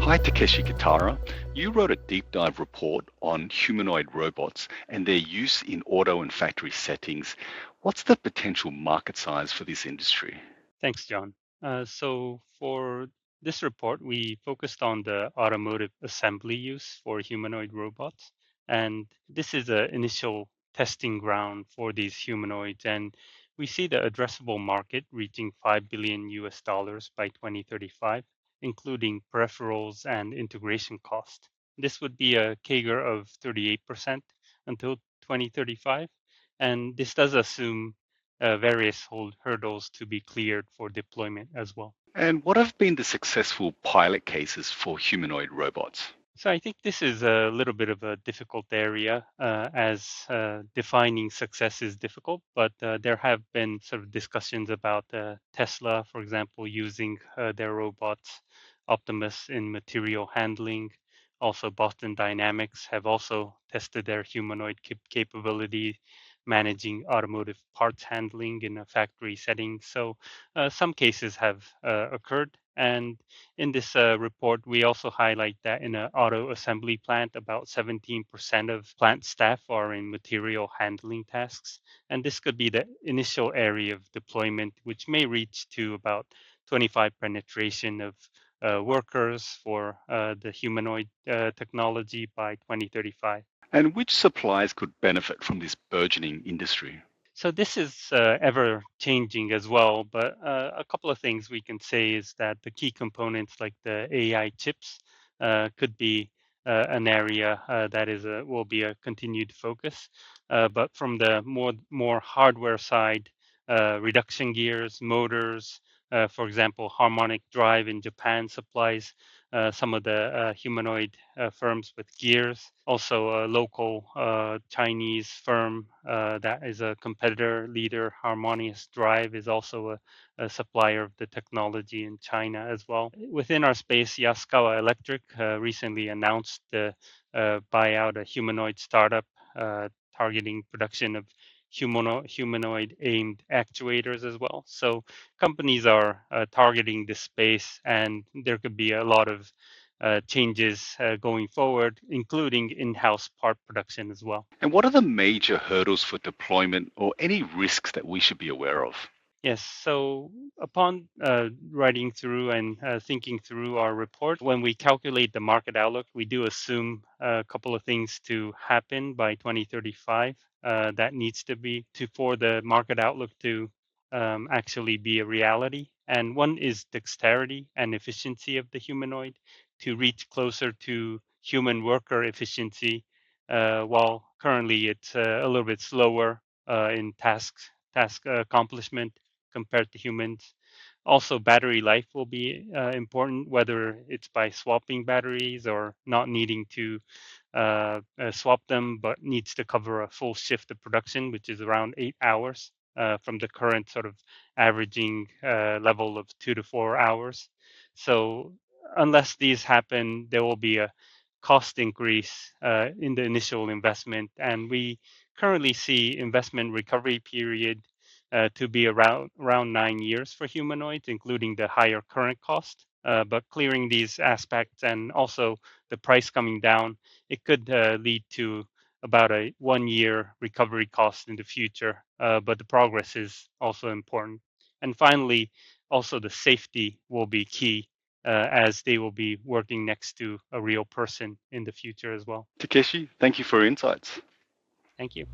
Hi, Takeshi Kitaura. You wrote a deep dive report on humanoid robots and their use in auto and factory settings. What's the potential market size for this industry? Thanks, John. So for this report, we focused on the automotive assembly use for humanoid robots. And this is an initial testing ground for these humanoids. And we see the addressable market reaching 5 billion US dollars by 2035, including peripherals and integration cost. This would be a CAGR of 38% until 2035. And this does assume various hurdles to be cleared for deployment as well. And what have been the successful pilot cases for humanoid robots? So I think this is a little bit of a difficult area as defining success is difficult, but there have been sort of discussions about Tesla, for example, using their robots, Optimus in material handling. Also, Boston Dynamics have also tested their humanoid capability managing automotive parts handling in a factory setting. So some cases have occurred. And in this report, we also highlight that in an auto assembly plant, about 17% of plant staff are in material handling tasks. And this could be the initial area of deployment, which may reach to about 25 penetration of workers for the humanoid technology by 2035. And which suppliers could benefit from this burgeoning industry? So this is ever changing as well, but a couple of things we can say is that the key components like the AI chips could be an area that will be a continued focus. But from the more hardware side, reduction gears, motors, for example, Harmonic Drive in Japan supplies some of the humanoid firms with gears. Also, a local Chinese firm that is a competitor leader, Harmonious Drive, is also a supplier of the technology in China as well. Within our space, Yaskawa Electric recently announced the buyout a humanoid startup targeting production of humanoid aimed actuators as well. So companies are targeting this space, and there could be a lot of changes going forward, including in-house part production as well. And what are the major hurdles for deployment or any risks that we should be aware of? Yes, so upon writing through and thinking through our report, when we calculate the market outlook, we do assume a couple of things to happen by 2035. That needs to be for the market outlook to actually be a reality. And one is dexterity and efficiency of the humanoid to reach closer to human worker efficiency, while currently it's a little bit slower in task accomplishment compared to humans. Also, battery life will be important, whether it's by swapping batteries or not needing to swap them, but needs to cover a full shift of production, which is around 8 hours from the current sort of averaging level of 2 to 4 hours. So, unless these happen, there will be a cost increase in the initial investment, and we currently see investment recovery period to be around 9 years for humanoids, including the higher current cost. But clearing these aspects and also the price coming down, it could lead to about a 1 year recovery cost in the future. But the progress is also important. And finally, also the safety will be key as they will be working next to a real person in the future as well. Takeshi, thank you for your insights. Thank you.